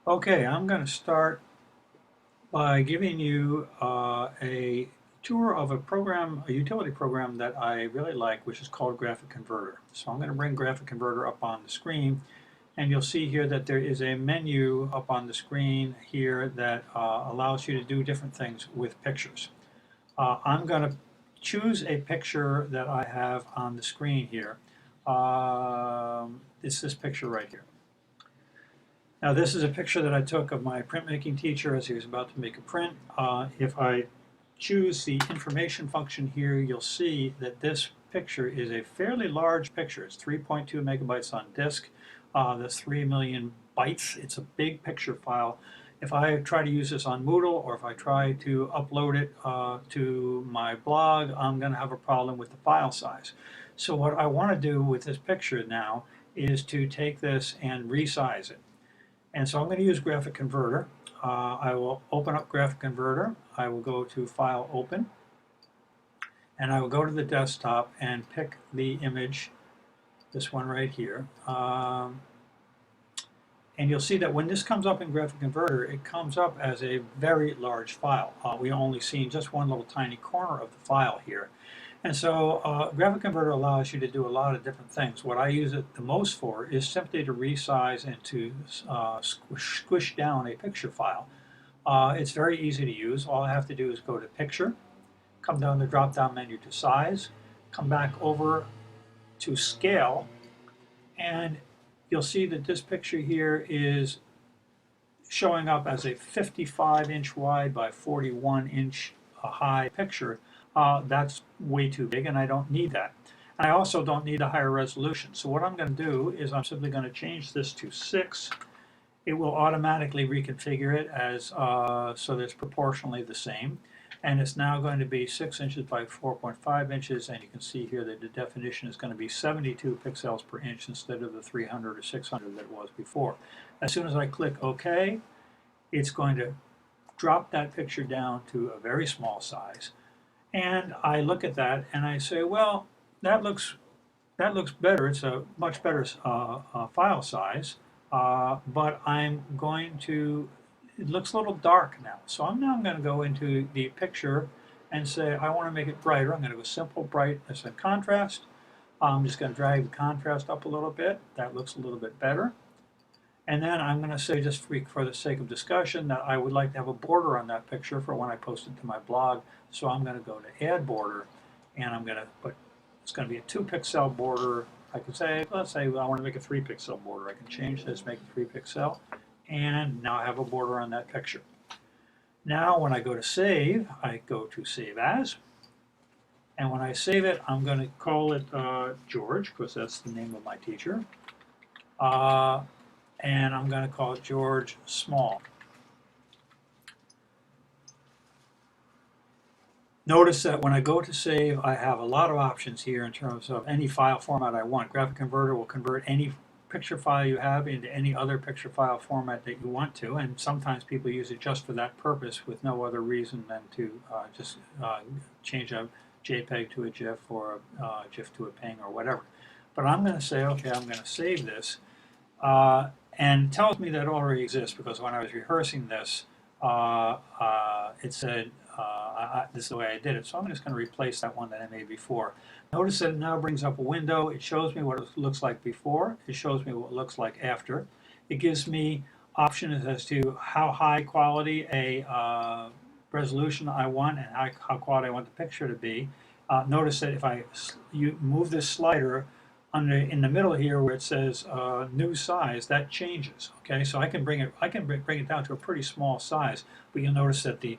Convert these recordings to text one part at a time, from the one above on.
Okay, I'm going to start by giving you a tour of a program, a utility program that I really like, which is called Graphic Converter. So I'm going to bring Graphic Converter up on the screen, and you'll see here that there is a menu up on the screen here that allows you to do different things with pictures. I'm going to choose a picture that I have on the screen here. It's this picture right here. Now this is a picture that I took of my printmaking teacher as he was about to make a print. If I choose the information function here, you'll see that this picture is a fairly large picture. It's 3.2 megabytes on disk. That's 3 million bytes. It's a big picture file. If I try to use this on Moodle or if I try to upload it to my blog, I'm going to have a problem with the file size. So what I want to do with this picture now is to take this and resize it. And so I'm going to use Graphic Converter. I will open up Graphic Converter. I will go to File, Open, and I will go to the desktop and pick the image, this one right here. And you'll see that when this comes up in Graphic Converter, it comes up as a very large file. We only seen just one little tiny corner of the file here. And so Graphic Converter allows you to do a lot of different things. What I use it the most for is simply to resize and to squish down a picture file. It's very easy to use. All I have to do is go to Picture, come down the drop-down menu to Size, come back over to Scale, and you'll see that this picture here is showing up as a 55-inch wide by 41-inch high picture. That's way too big and I don't need that. I also don't need a higher resolution. So what I'm going to do is I'm simply going to change this to 6. It will automatically reconfigure it as so that it's proportionally the same. And it's now going to be 6 inches by 4.5 inches, and you can see here that the definition is going to be 72 pixels per inch instead of the 300 or 600 that it was before. As soon as I click OK, it's going to drop that picture down to a very small size. And I look at that and I say, well, that looks better. It's a much better file size, but I'm going to, it looks a little dark now. So I'm going to go into the picture and say I want to make it brighter. I'm going to go simple brightness and contrast. I'm just going to drag the contrast up a little bit. That looks a little bit better. And then I'm going to say, just for the sake of discussion, that I would like to have a border on that picture for when I post it to my blog. So I'm going to go to Add Border, and I'm going to put, it's going to be a 2-pixel border. I can say, let's say I want to make a 3-pixel border. I can change this, make it 3-pixel, and now I have a border on that picture. Now when I go to Save, I go to Save As. And when I save it, I'm going to call it George, because that's the name of my teacher. And I'm going to call it George Small. Notice that when I go to save, I have a lot of options here in terms of any file format I want. Graphic Converter will convert any picture file you have into any other picture file format that you want to, and sometimes people use it just for that purpose with no other reason than to just change a JPEG to a GIF or a GIF to a PNG or whatever. But I'm going to say, okay, I'm going to save this. And it tells me that it already exists because when I was rehearsing this, it said this is the way I did it. So I'm just going to replace that one that I made before. Notice that it now brings up a window. It shows me what it looks like before. It shows me what it looks like after. It gives me options as to how high quality a resolution I want and how quality I want the picture to be. Notice that if you move this slider in the middle here where it says new size, that changes. Okay, so I can bring it down to a pretty small size, but you'll notice that the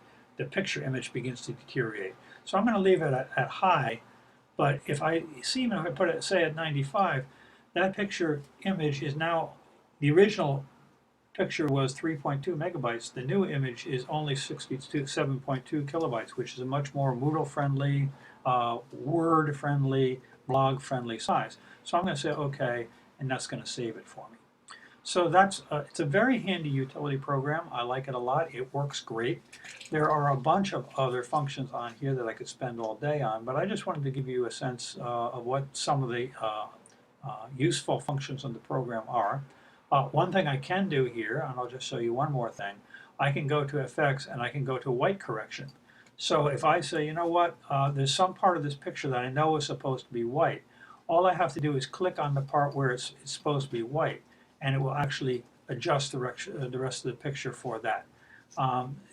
picture image begins to deteriorate. So I'm going to leave it at high, but if I put it say at 95, that picture image is now, the original picture was 3.2 megabytes. The new image is only 7.2 kilobytes, which is a much more Moodle friendly, Word friendly, blog friendly size. So I'm going to say OK, and that's going to save it for me. So that's it's a very handy utility program. I like it a lot. It works great. There are a bunch of other functions on here that I could spend all day on, but I just wanted to give you a sense of what some of the useful functions in the program are. One thing I can do here, and I'll just show you one more thing, I can go to effects and I can go to white correction. So if I say, you know what, there's some part of this picture that I know is supposed to be white, all I have to do is click on the part where it's supposed to be white, and it will actually adjust the rest of the picture for that.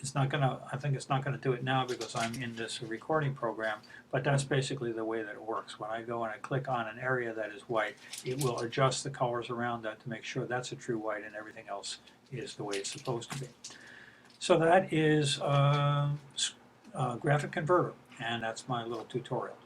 It's not gonna, I think it's not gonna do it now because I'm in this recording program, but that's basically the way that it works. When I go and I click on an area that is white, it will adjust the colors around that to make sure that's a true white and everything else is the way it's supposed to be. So that is Graphic Converter, and that's my little tutorial.